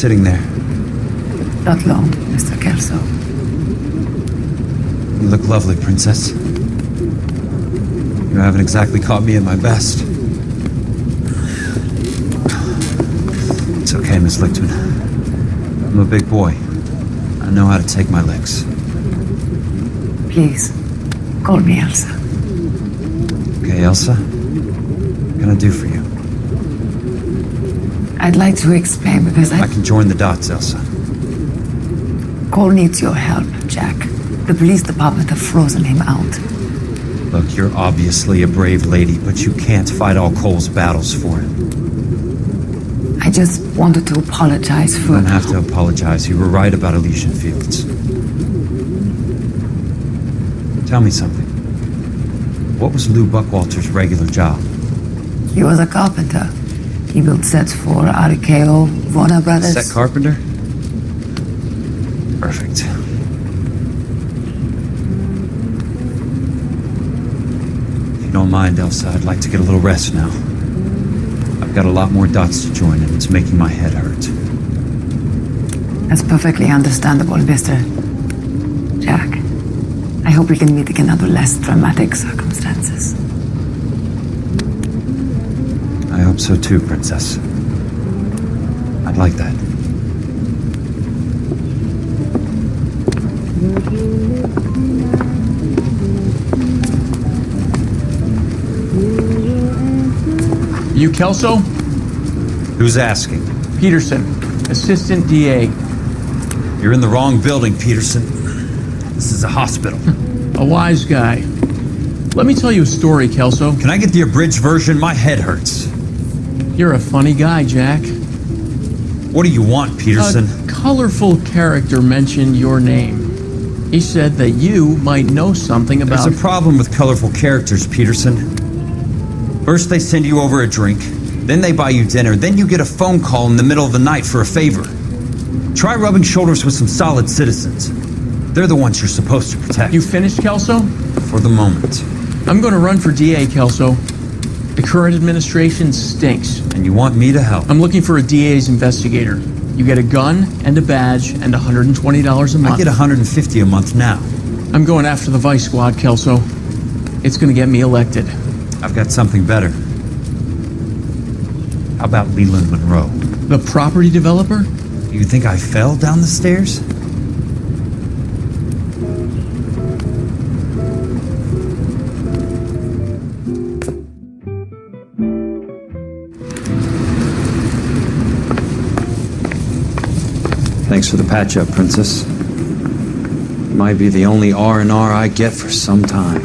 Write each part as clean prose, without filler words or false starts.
sitting there. Not long, Mr. Kelso. You look lovely, Princess. You haven't exactly caught me at my best. It's okay, Miss Lichtman. I'm a big boy. I know how to take my licks. Please, call me Elsa. Okay, Elsa? What can I do for you? I'd like to explain because I can join the dots, Elsa. Cole needs your help, Jack. The police department have frozen him out. Look, you're obviously a brave lady, but you can't fight all Cole's battles for him. I just wanted to apologize for... You don't have to apologize. You were right about Elysian Fields. Tell me something. What was Lou Buckwalter's regular job? He was a carpenter. He built sets for RKO, Warner Brothers. Set carpenter? Perfect. If you don't mind, Elsa, I'd like to get a little rest now. I've got a lot more dots to join, and it's making my head hurt. That's perfectly understandable, Mr. Jack. I hope we can meet again under less dramatic circumstances. I hope so too, Princess. I'd like that. You Kelso? Who's asking? Peterson, Assistant DA. You're in the wrong building, Peterson. This is a hospital. A wise guy. Let me tell you a story, Kelso. Can I get the abridged version? My head hurts. You're a funny guy, Jack. What do you want, Peterson? A colorful character mentioned your name. He said that you might know something about... There's a problem with colorful characters, Peterson. First they send you over a drink, then they buy you dinner, then you get a phone call in the middle of the night for a favor. Try rubbing shoulders with some solid citizens. They're the ones you're supposed to protect. You finished, Kelso? For the moment. I'm going to run for DA, Kelso. The current administration stinks. And you want me to help? I'm looking for a DA's investigator. You get a gun and a badge and $120 a month. I get $150 a month now. I'm going after the Vice Squad, Kelso. It's going to get me elected. I've got something better. How about Leland Monroe? The property developer? You think I fell down the stairs? Thanks for the patch-up, Princess. Might be the only R&R I get for some time.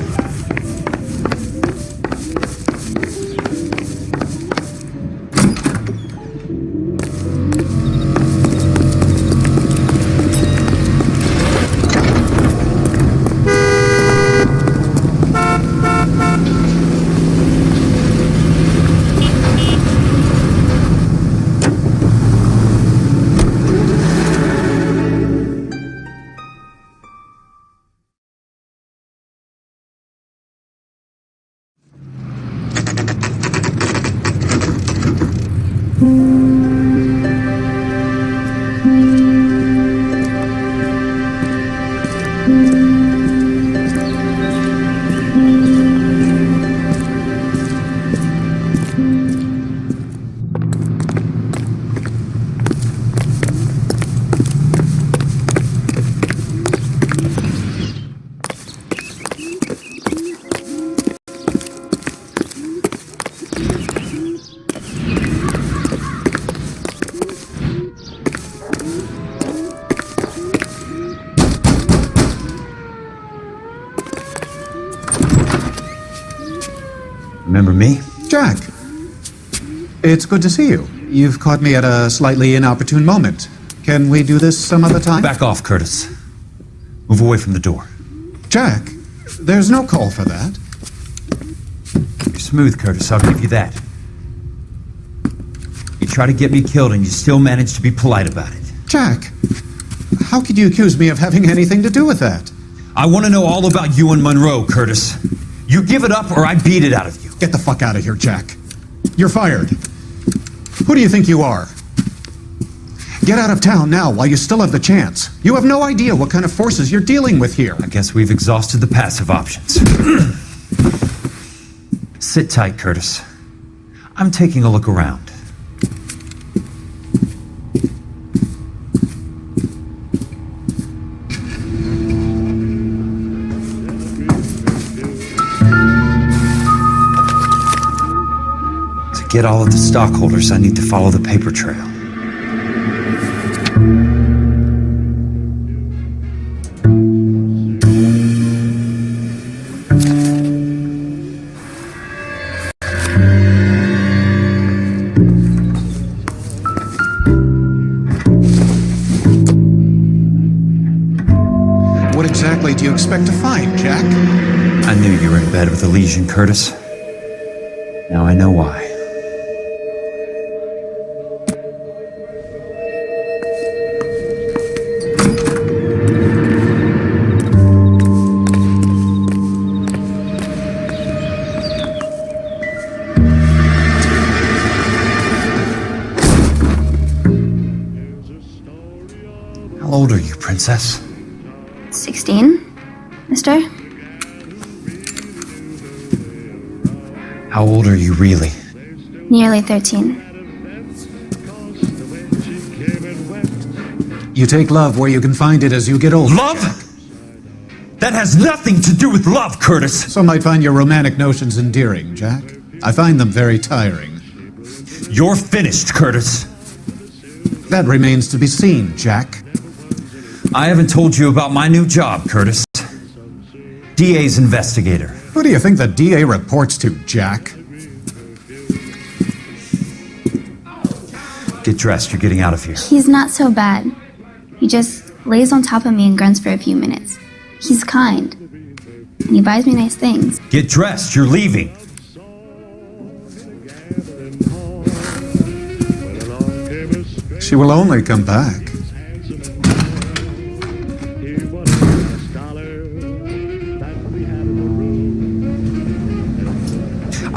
Remember me? Jack, it's good to see you. You've caught me at a slightly inopportune moment. Can we do this some other time? Back off, Curtis. Move away from the door. Jack, there's no call for that. You're smooth, Curtis, I'll give you that. You try to get me killed and you still manage to be polite about it. Jack, how could you accuse me of having anything to do with that? I want to know all about you and Monroe, Curtis. You give it up or I beat it out of you. Get the fuck out of here, Jack. You're fired. Who do you think you are? Get out of town now while you still have the chance. You have no idea what kind of forces you're dealing with here. I guess we've exhausted the passive options. Sit tight, Curtis. I'm taking a look around. To get all of the stockholders, I need to follow the paper trail. What exactly do you expect to find, Jack? I knew you were in bed with a lesion, Curtis. Now I know why. How old are you, Princess? 16, mister? How old are you really? Nearly 13. You take love where you can find it as you get older. Love? That has nothing to do with love, Curtis! Some might find your romantic notions endearing, Jack. I find them very tiring. You're finished, Curtis. That remains to be seen, Jack. I haven't told you about my new job, Curtis. DA's investigator. Who do you think the DA reports to, Jack? Get dressed, you're getting out of here. He's not so bad. He just lays on top of me and grunts for a few minutes. He's kind. And he buys me nice things. Get dressed, you're leaving. She will only come back.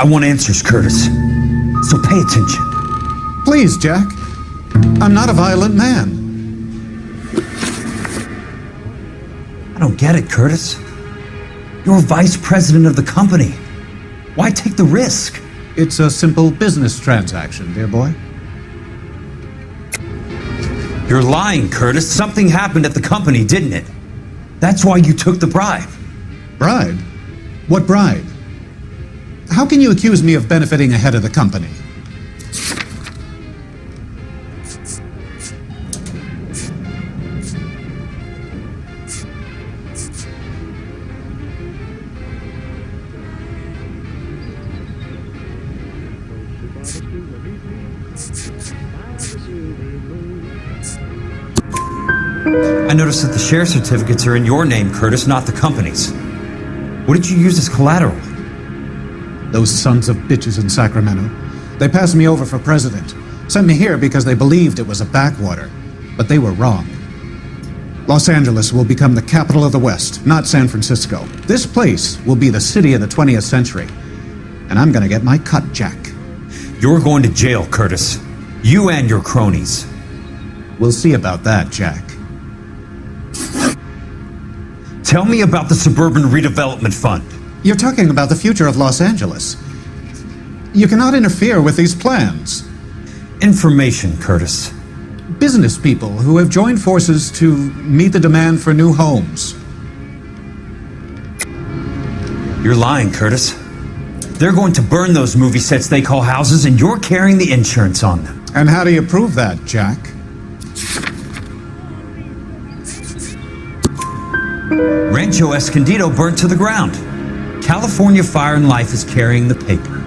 I want answers, Curtis. So pay attention. Please, Jack. I'm not a violent man. I don't get it, Curtis. You're vice president of the company. Why take the risk? It's a simple business transaction, dear boy. You're lying, Curtis. Something happened at the company, didn't it? That's why you took the bribe. Bribe? What bribe? How can you accuse me of benefiting ahead of the company? I noticed that the share certificates are in your name, Curtis, not the company's. What did you use as collateral? Those sons of bitches in Sacramento. They passed me over for president. Sent me here because they believed it was a backwater. But they were wrong. Los Angeles will become the capital of the West, not San Francisco. This place will be the city of the 20th century. And I'm gonna get my cut, Jack. You're going to jail, Curtis. You and your cronies. We'll see about that, Jack. Tell me about the Suburban Redevelopment Fund. You're talking about the future of Los Angeles. You cannot interfere with these plans. Information, Curtis. Business people who have joined forces to meet the demand for new homes. You're lying, Curtis. They're going to burn those movie sets they call houses, and you're carrying the insurance on them. And how do you prove that, Jack? Rancho Escondido burnt to the ground. California Fire and Life is carrying the paper.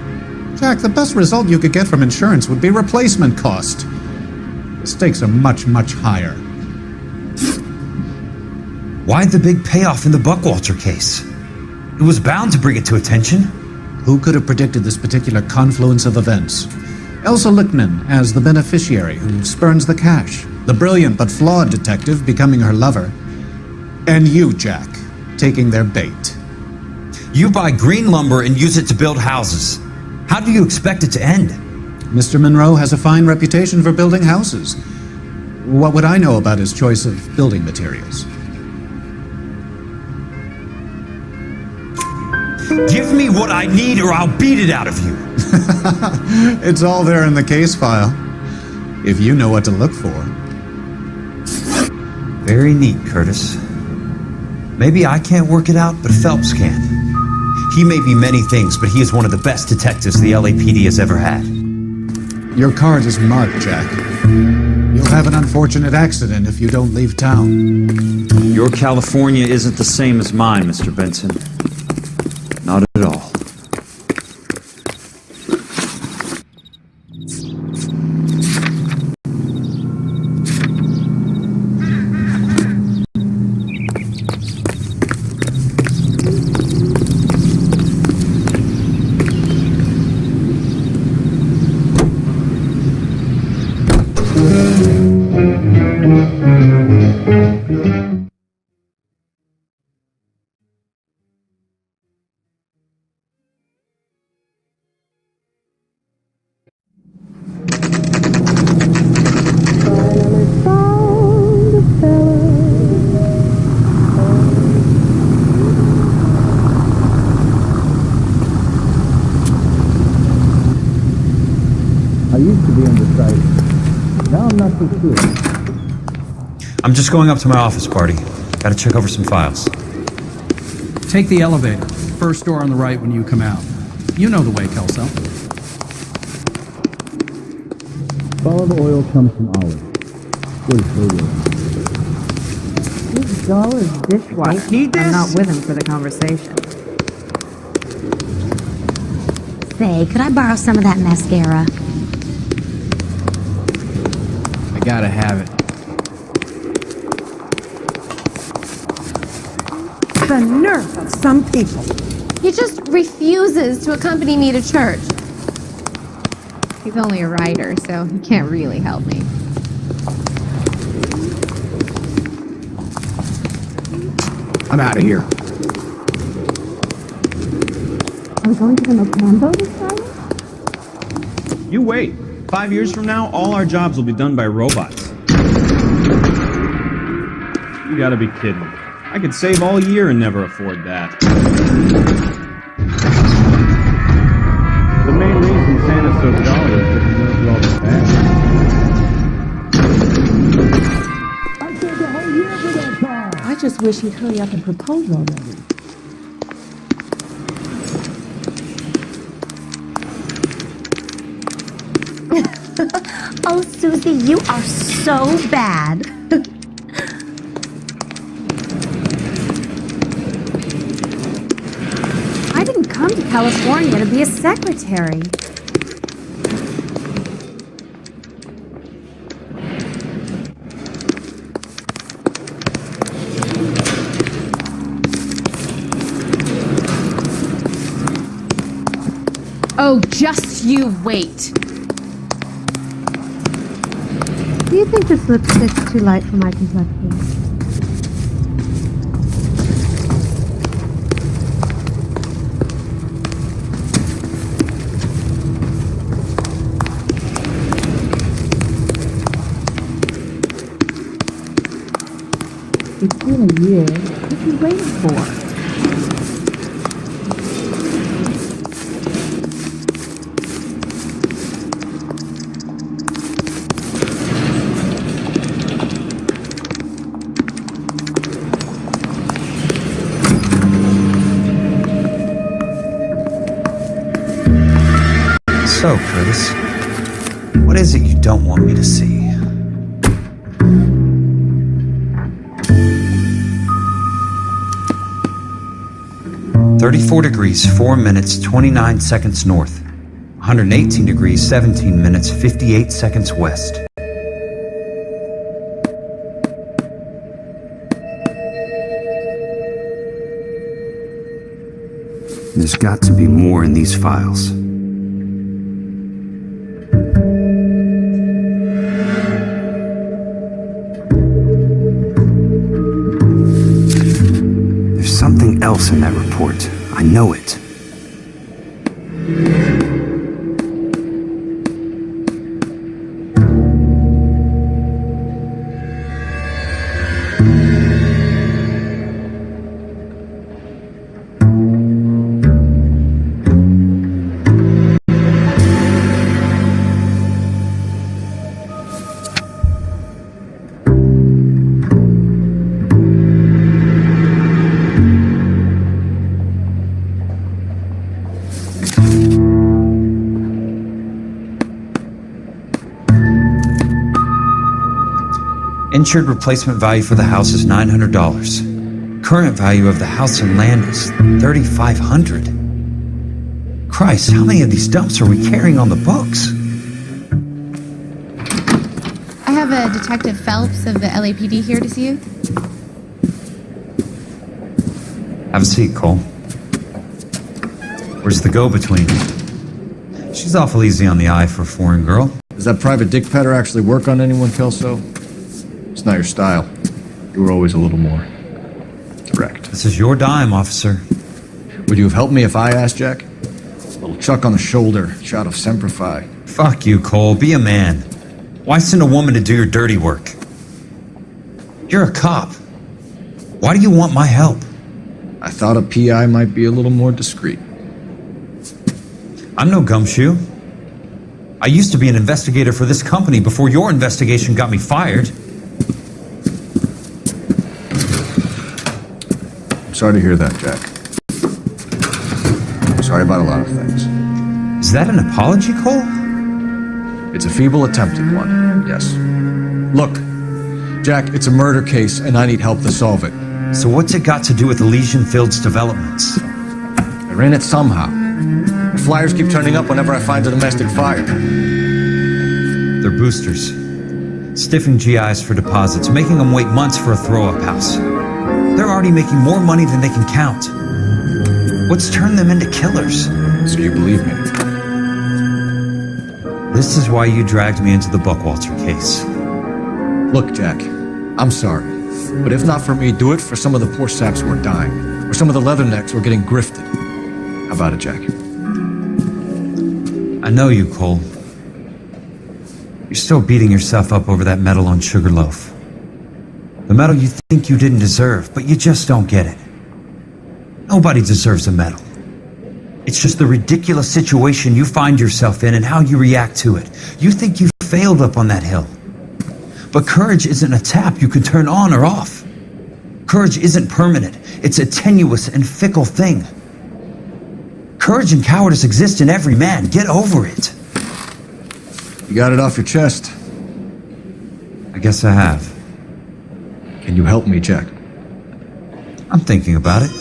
Jack, the best result you could get from insurance would be replacement cost. The stakes are much, much higher. Why the big payoff in the Buckwalter case? It was bound to bring it to attention. Who could have predicted this particular confluence of events? Elsa Lichtman as the beneficiary who spurns the cash. The brilliant but flawed detective becoming her lover. And you, Jack, taking their bait. You buy green lumber and use it to build houses. How do you expect it to end? Mr. Monroe has a fine reputation for building houses. What would I know about his choice of building materials? Give me what I need or I'll beat it out of you. It's all there in the case file, if you know what to look for. Very neat, Curtis. Maybe I can't work it out, but Phelps can. He may be many things, but he is one of the best detectives the LAPD has ever had. Your card is marked, Jack. You'll have an unfortunate accident if you don't leave town. Your California isn't the same as mine, Mr. Benson. Not at all. I'm just going up to my office party. Gotta check over some files. Take the elevator. First door on the right when you come out. You know the way, Kelso. Follow the oil comes from Olive. He's dull as dishwater. Don't need this? I'm not with him for the conversation. Say, could I borrow some of that mascara? I gotta have it. The nerve of some people. He just refuses to accompany me to church. He's only a writer, so he can't really help me. I'm out of here. Are we going to the Mocambo this Friday? You wait. 5 years from now, all our jobs will be done by robots. You gotta be kidding. I could save all year and never afford that. The main reason Santa's so jolly is because he knows all the bad. I saved a whole year for that car! I just wish he'd hurry up and propose already. Oh, Susie, you are so bad. I didn't come to California to be a secretary. Oh, just you wait. Do you think this lipstick's too light for my complexion? It's been a year. What are you waiting for? So, Curtis, what is it you don't want me to see? "34 degrees, 4 minutes, 29 seconds north. 118 degrees, 17 minutes, 58 seconds west." There's got to be more in these files. There's something else in that report. I know it. Insured replacement value for the house is $900. Current value of the house and land is $3,500. Christ, how many of these dumps are we carrying on the books? I have a Detective Phelps of the LAPD here to see you. Have a seat, Cole. Where's the go-between? She's awful easy on the eye for a foreign girl. Does that private dick petter actually work on anyone, Kelso? It's not your style. You were always a little more direct. This is your dime, officer. Would you have helped me if I asked, Jack? A little chuck on the shoulder, shot of Semper Fi. Fuck you, Cole. Be a man. Why send a woman to do your dirty work? You're a cop. Why do you want my help? I thought a PI might be a little more discreet. I'm no gumshoe. I used to be an investigator for this company before your investigation got me fired. I'm sorry to hear that, Jack. I'm sorry about a lot of things. Is that an apology, Cole? It's a feeble attempted one, yes. Look, Jack, it's a murder case and I need help to solve it. So what's it got to do with Elysian Fields developments? They're in it somehow. The flyers keep turning up whenever I find a domestic fire. They're boosters. Stiffing GIs for deposits, making them wait months for a throw-up house. They're already making more money than they can count. What's turned them into killers? So you believe me? This is why you dragged me into the Buckwalter case. Look, Jack, I'm sorry. But if not for me, do it for some of the poor saps who are dying. Or some of the leathernecks who are getting grifted. How about it, Jack? I know you, Cole. You're still beating yourself up over that medal on Sugarloaf. The medal you think you didn't deserve, but you just don't get it. Nobody deserves a medal. It's just the ridiculous situation you find yourself in and how you react to it. You think you failed up on that hill. But courage isn't a tap you can turn on or off. Courage isn't permanent. It's a tenuous and fickle thing. Courage and cowardice exist in every man. Get over it. You got it off your chest. I guess I have. Can you help me, Jack? I'm thinking about it.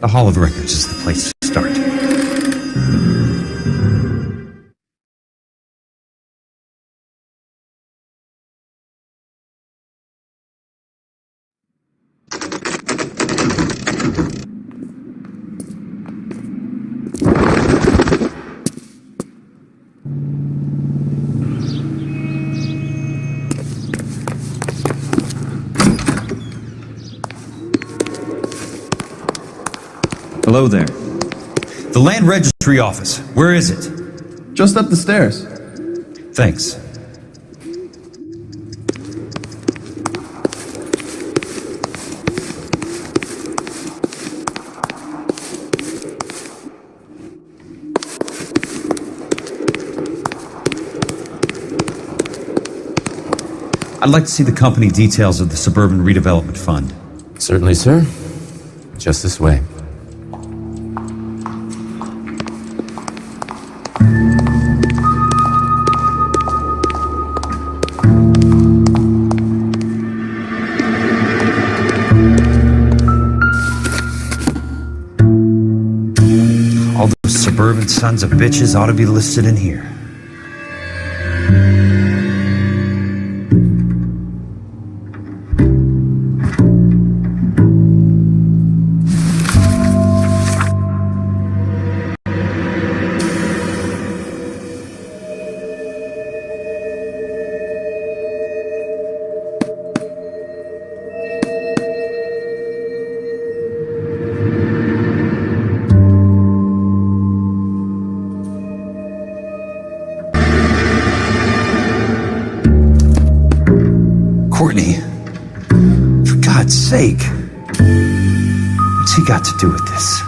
The Hall of Records is the place to start. Hello there. The Land Registry Office. Where is it? Just up the stairs. Thanks. I'd like to see the company details of the Suburban Redevelopment Fund. Certainly, sir. Just this way. All those suburban sons of bitches ought to be listed in here. Courtney, for God's sake, what's he got to do with this?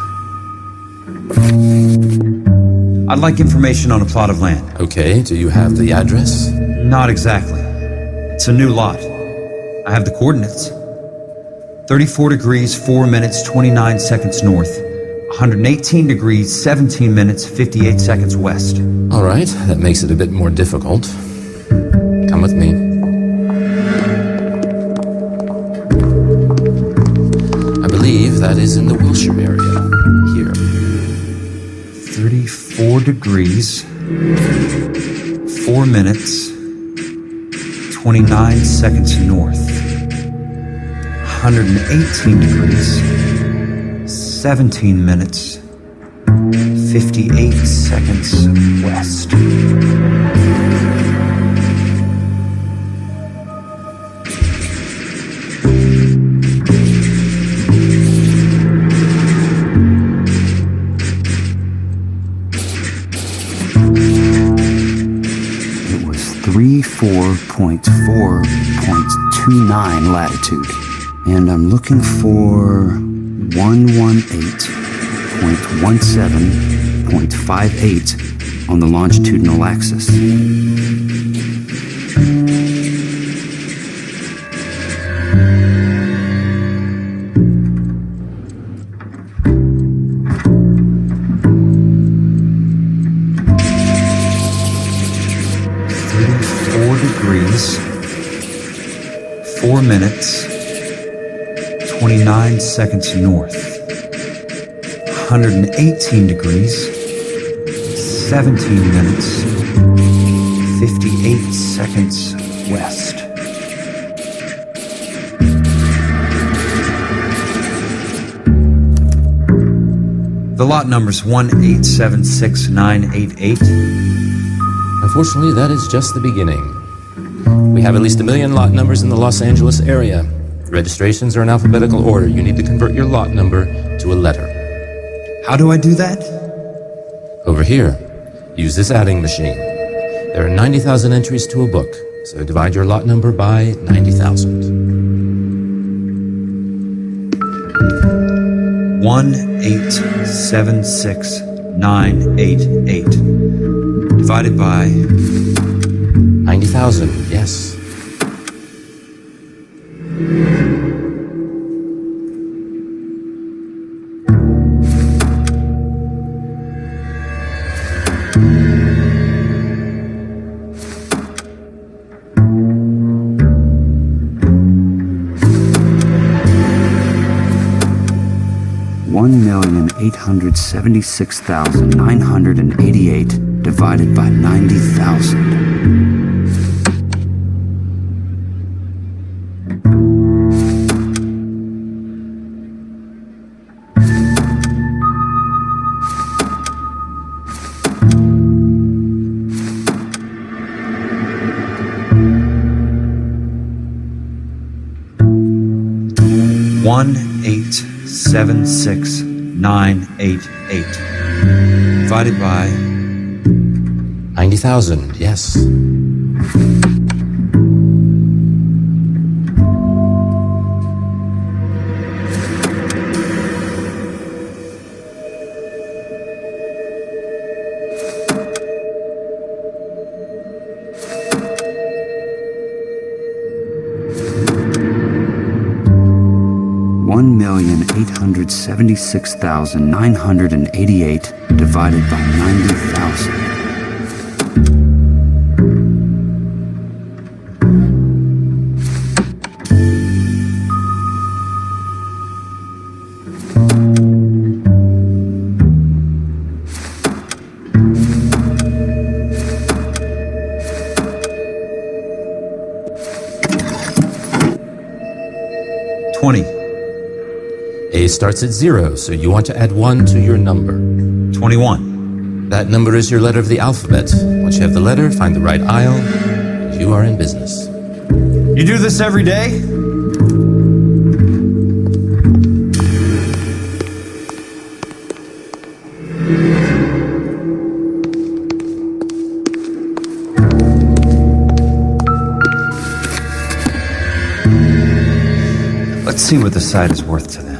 I'd like information on a plot of land. Okay, do you have the address? Not exactly. It's a new lot. I have the coordinates. 34 degrees, 4 minutes, 29 seconds north. 118 degrees, 17 minutes, 58 seconds west. All right, that makes it a bit more difficult. Come with me. I believe that is in the Wilshire area. Here. 34 degrees, 4 minutes, 29 seconds north. 118 degrees, 17 minutes, 58 seconds west. It was 34.4.29 latitude. And I'm looking for 118.17.58 on the longitudinal axis. Degrees, 4 minutes, 29 seconds north, 118 degrees, 17 minutes, 58 seconds west. The lot number's 1876988. Unfortunately, that is just the beginning. We have at least 1 million lot numbers in the Los Angeles area. Registrations are in alphabetical order. You need to convert your lot number to a letter. How do I do that? Over here, use this adding machine. There are 90,000 entries to a book, so divide your lot number by 90,000. 1876988 divided by 90,000, yes. $1,876,988 divided by 90,000. $1,876,988 divided by 90,000, yes. $1,876,988 divided by 90,000. A starts at 0, so you want to add 1 to your number. 21. That number is your letter of the alphabet. Once you have the letter, find the right aisle, and you are in business. You do this every day? Let's see what the site is worth to them.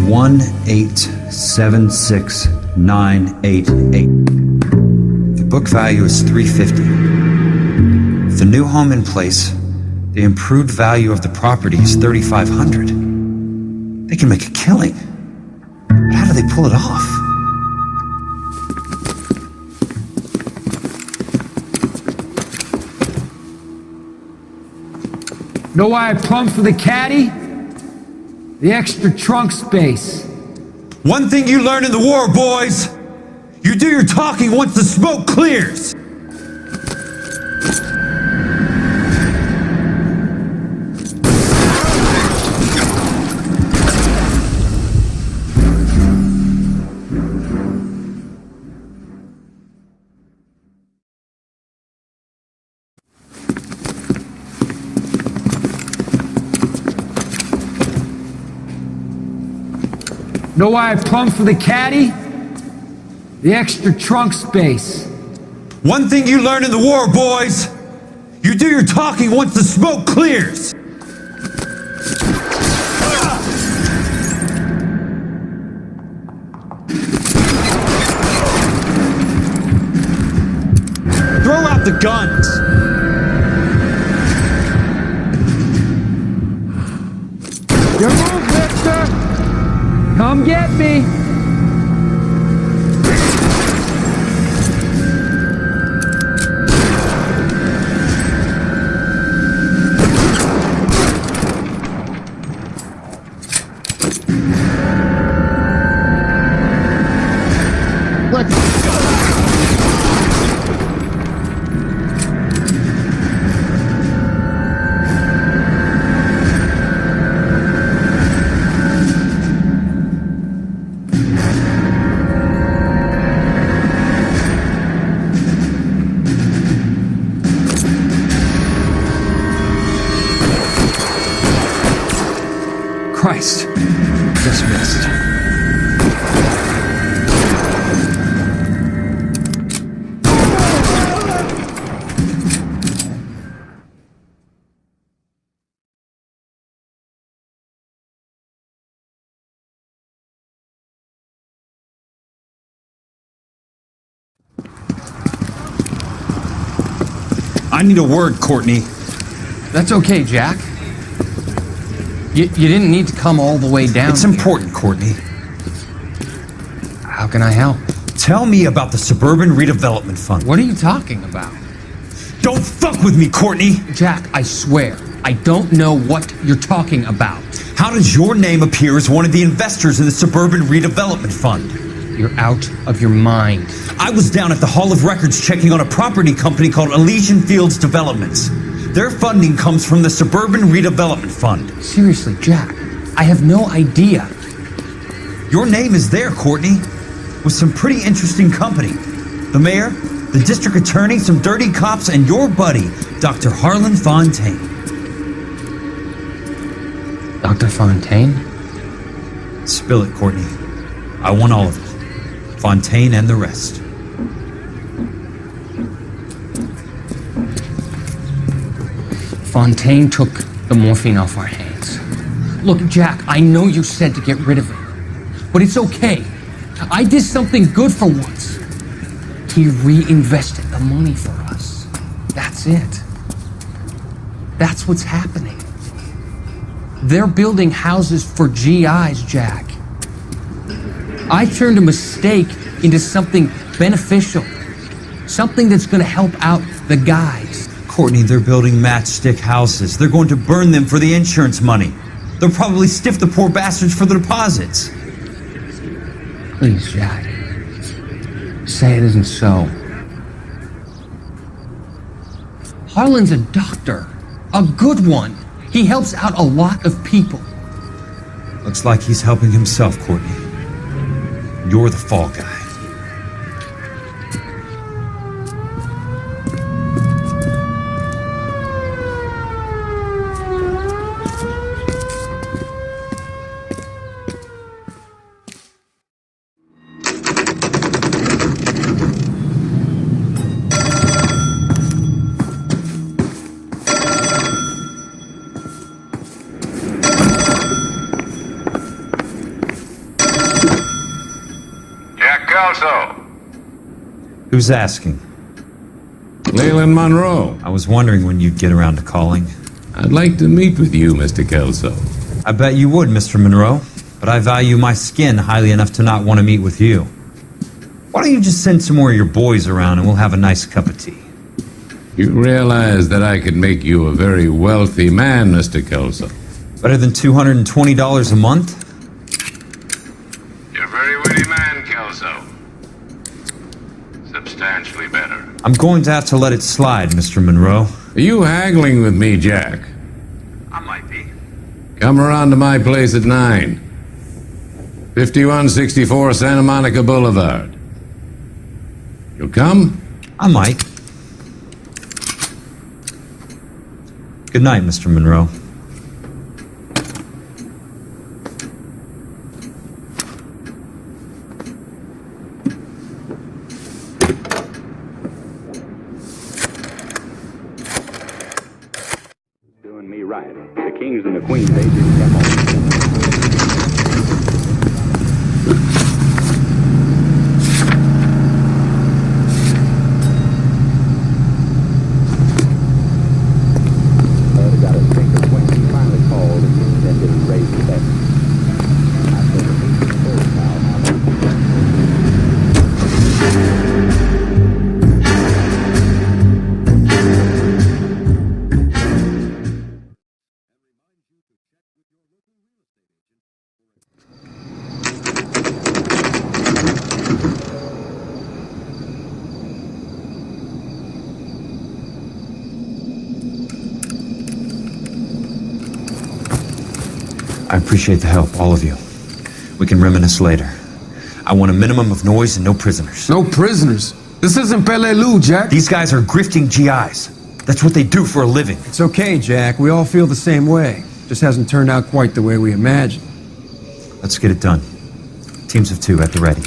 $1,876,988. The book value is $350. With the new home in place, The improved value of the property is $3,500. They can make a killing. But how do they pull it off? Know why I plumbed for the caddy? The extra trunk space. One thing you learn in the war, boys. You do your talking once the smoke clears. Know why I plumbed for the caddy? The extra trunk space. One thing you learn in the war, boys. You do your talking once the smoke clears. Throw out the guns. Your move, Victor! Come get me! Let's go! Christ. Just missed. I need a word, Courtney. That's okay, Jack. You didn't need to come all the way down. It's important, Courtney. How can I help? Tell me about the Suburban Redevelopment Fund. What are you talking about? Don't fuck with me, Courtney! Jack, I swear, I don't know what you're talking about. How does your name appear as one of the investors in the Suburban Redevelopment Fund? You're out of your mind. I was down at the Hall of Records checking on a property company called Elysian Fields Developments. Their funding comes from the Suburban Redevelopment Fund. Seriously, Jack, I have no idea. Your name is there, Courtney, with some pretty interesting company. The mayor, the district attorney, some dirty cops, and your buddy, Dr. Harlan Fontaine. Dr. Fontaine? Spill it, Courtney. I want all of it. Fontaine and the rest. Fontaine took the morphine off our hands. Look, Jack, I know you said to get rid of it, but it's okay. I did something good for once. He reinvested the money for us. That's it. That's what's happening. They're building houses for GIs, Jack. I turned a mistake into something beneficial. Something that's going to help out the guys. Courtney, they're building matchstick houses. They're going to burn them for the insurance money. They'll probably stiff the poor bastards for the deposits. Please, Jack. Say it isn't so. Harlan's a doctor. A good one. He helps out a lot of people. Looks like he's helping himself, Courtney. You're the fall guy. Who's asking? Leland Monroe. I was wondering when you'd get around to calling. I'd like to meet with you, Mr. Kelso. I bet you would, Mr. Monroe. But I value my skin highly enough to not want to meet with you. Why don't you just send some more of your boys around and we'll have a nice cup of tea? You realize that I could make you a very wealthy man, Mr. Kelso. Better than $220 a month? You're a very witty man, Kelso. Substantially better. I'm going to have to let it slide, Mr. Monroe. Are you haggling with me, Jack? I might be. Come around to my place at 9. 5164 Santa Monica Boulevard. You'll come? I might. Good night, Mr. Monroe. Doing me right. The kings and the queens, they didn't come on. I appreciate the help, all of you. We can reminisce later. I want a minimum of noise and no prisoners. No prisoners? This isn't Peleliu, Jack. These guys are grifting GIs. That's what they do for a living. It's okay, Jack. We all feel the same way. Just hasn't turned out quite the way we imagined. Let's get it done. Teams of 2 at the ready.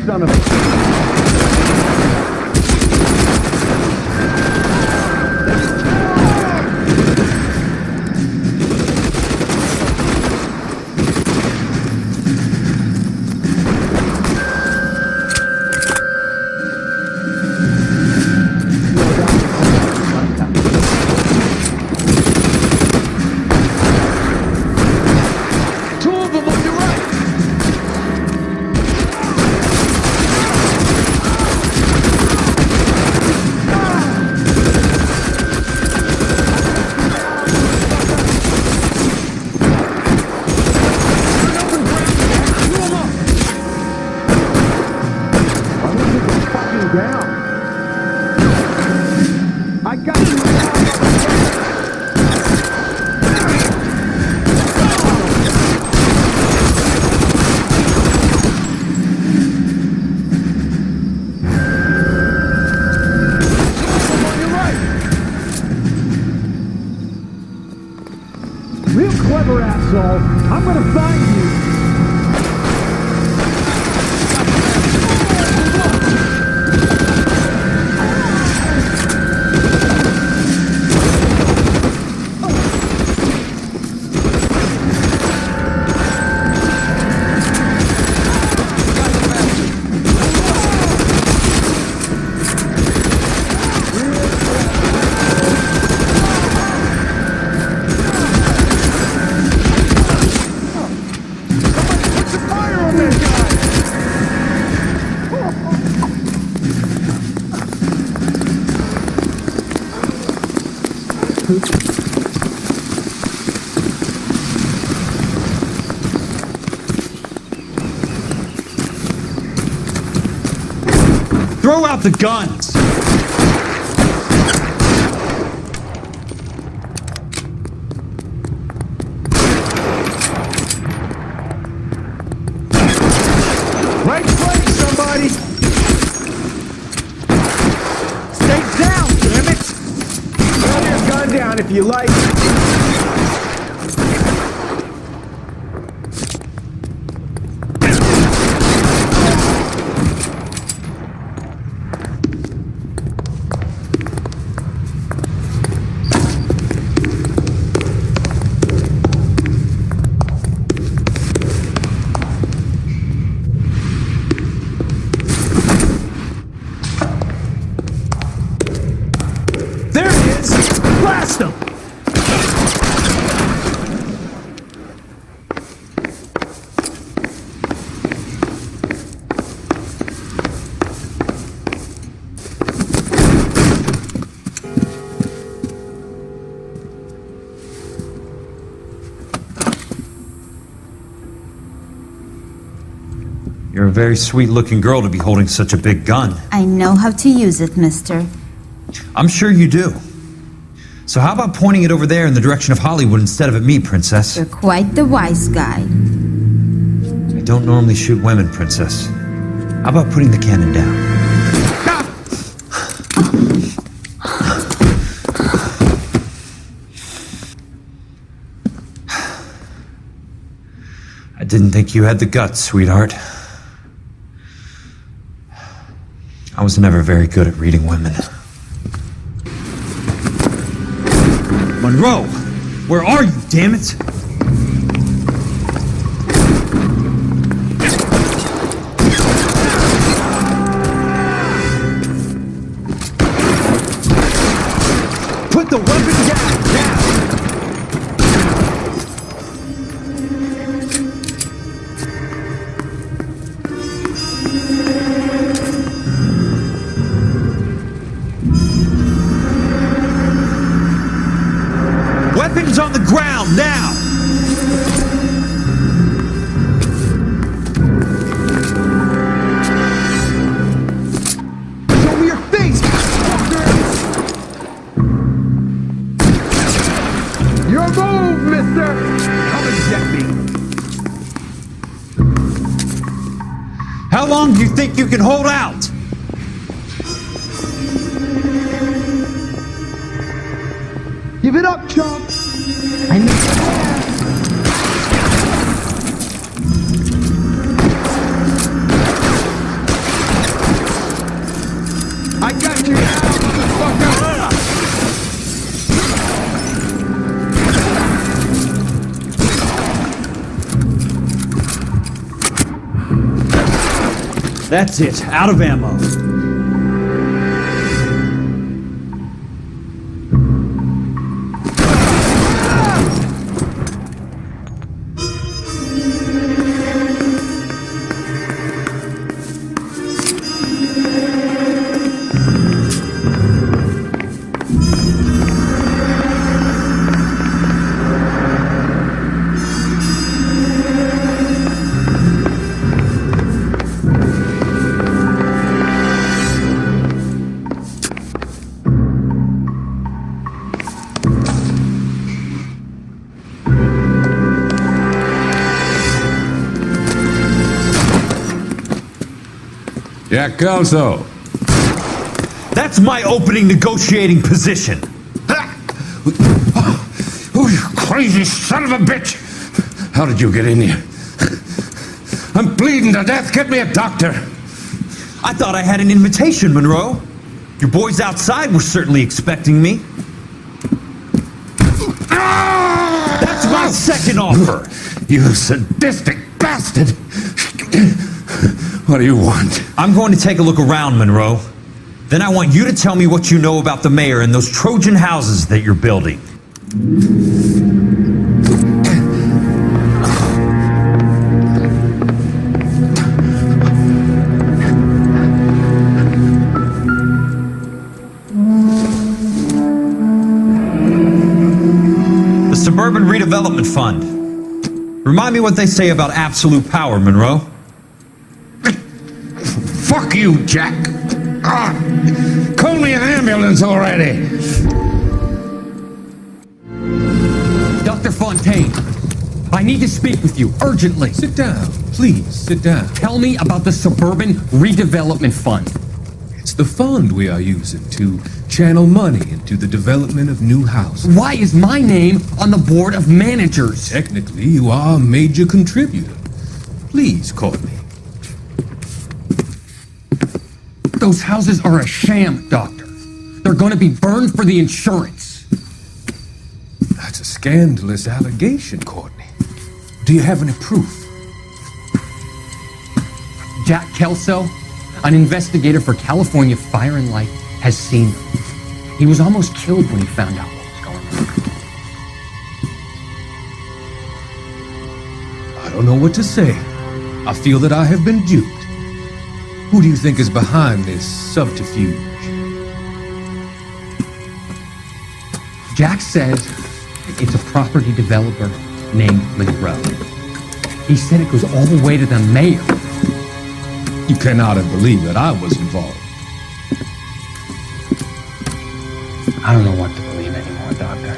Son of a... Real clever, asshole. I'm gonna find you. Throw out the guns! Right place, somebody! Stay down, damn it! Throw your gun down if you like. There he is! Blast him! You're a very sweet-looking girl to be holding such a big gun. I know how to use it, mister. I'm sure you do. So how about pointing it over there in the direction of Hollywood instead of at me, Princess? You're quite the wise guy. I don't normally shoot women, Princess. How about putting the cannon down? I didn't think you had the guts, sweetheart. I was never very good at reading women. Monroe! Where are you, damn it? Put the weapon down, now! Weapons on the ground, now! Show me your face, fucker! Your move, mister! Come and get me! How long do you think you can hold out? Give it up, chump! I need I got you now, motherfucker! That's it, out of ammo. Jack Kelso. That's my opening negotiating position. Oh, you crazy son of a bitch! How did you get in here? I'm bleeding to death. Get me a doctor. I thought I had an invitation, Monroe. Your boys outside were certainly expecting me. That's my second offer. You sadistic bastard! What do you want? I'm going to take a look around, Monroe. Then I want you to tell me what you know about the mayor and those Trojan houses that you're building. Suburban Redevelopment Fund. Remind me what they say about absolute power, Monroe. Fuck you, Jack. Call me an ambulance already. Dr. Fontaine, I need to speak with you urgently. Sit down. Please, sit down. Tell me about the Suburban Redevelopment Fund. It's the fund we are using to channel money into the development of new houses. Why is my name on the board of managers? Technically, you are a major contributor. Please, Courtney. Those houses are a sham, Doctor. They're going to be burned for the insurance. That's a scandalous allegation, Courtney. Do you have any proof? Jack Kelso, an investigator for California Fire and Life, has seen them. He was almost killed when he found out what was going on. I don't know what to say. I feel that I have been duped. Who do you think is behind this subterfuge? Jack says it's a property developer named Monroe. He said it goes all the way to the mayor. You cannot have believed that I was involved. I don't know what to believe anymore, Doctor.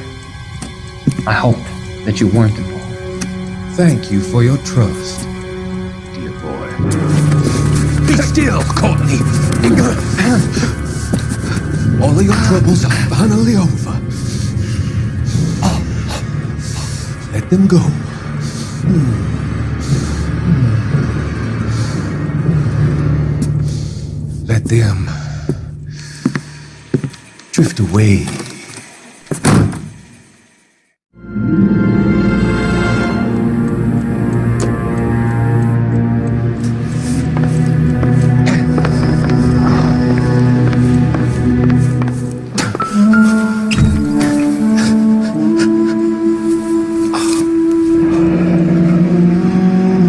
I hope that you weren't involved. Thank you for your trust, dear boy. Be still, Courtney. All of your troubles are finally over. Let them go. Let them drift away.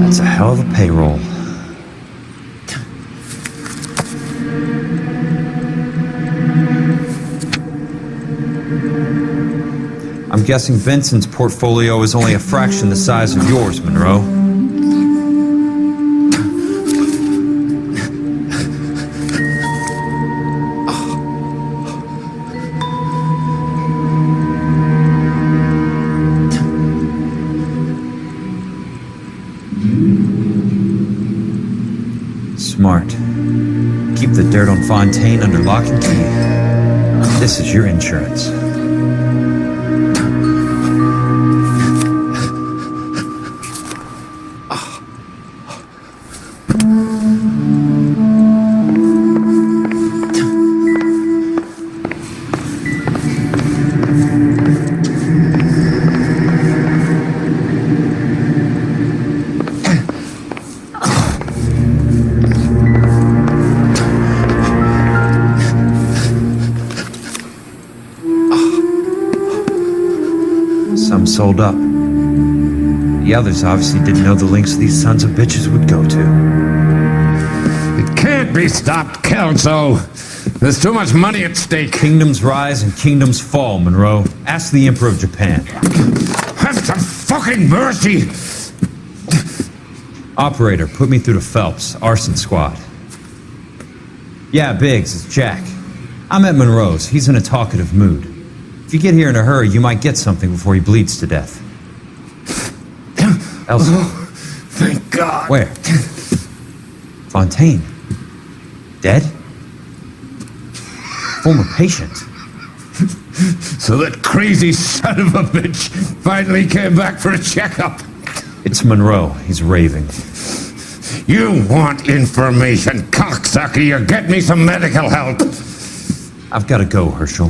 That's a hell of a payroll. I'm guessing Vincent's portfolio is only a fraction the size of yours, Monroe. Smart. Keep the dirt on Fontaine under lock and key. This is your insurance. Some sold up. The others obviously didn't know the lengths these sons of bitches would go to. It can't be stopped, Kelso. There's too much money at stake. Kingdoms rise and kingdoms fall, Monroe. Ask the Emperor of Japan. Have some fucking mercy! Operator, put me through to Phelps, arson squad. Yeah, Biggs, it's Jack. I'm at Monroe's. He's in a talkative mood. If you get here in a hurry, you might get something before he bleeds to death. Elsa. Oh, thank God. Where? Fontaine. Dead? Former patient. So that crazy son of a bitch finally came back for a checkup. It's Monroe. He's raving. You want information, cocksucker. You get me some medical help. I've got to go, Herschel.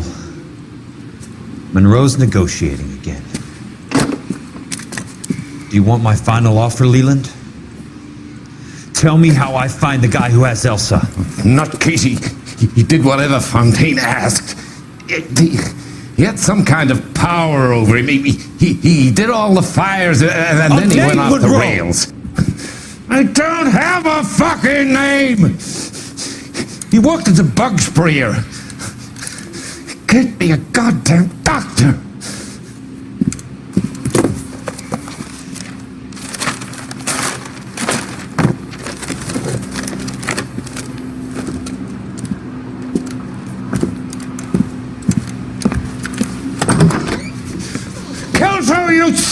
Monroe's negotiating again. Do you want my final offer, Leland? Tell me how I find the guy who has Elsa. Nutcase, he did whatever Fontaine asked. He had some kind of power over him. He did all the fires, and then he went off the rails. I don't have a fucking name! He worked as a bug sprayer. Get me a goddamn doctor!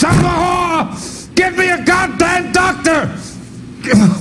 son of a whore! Get me a goddamn doctor!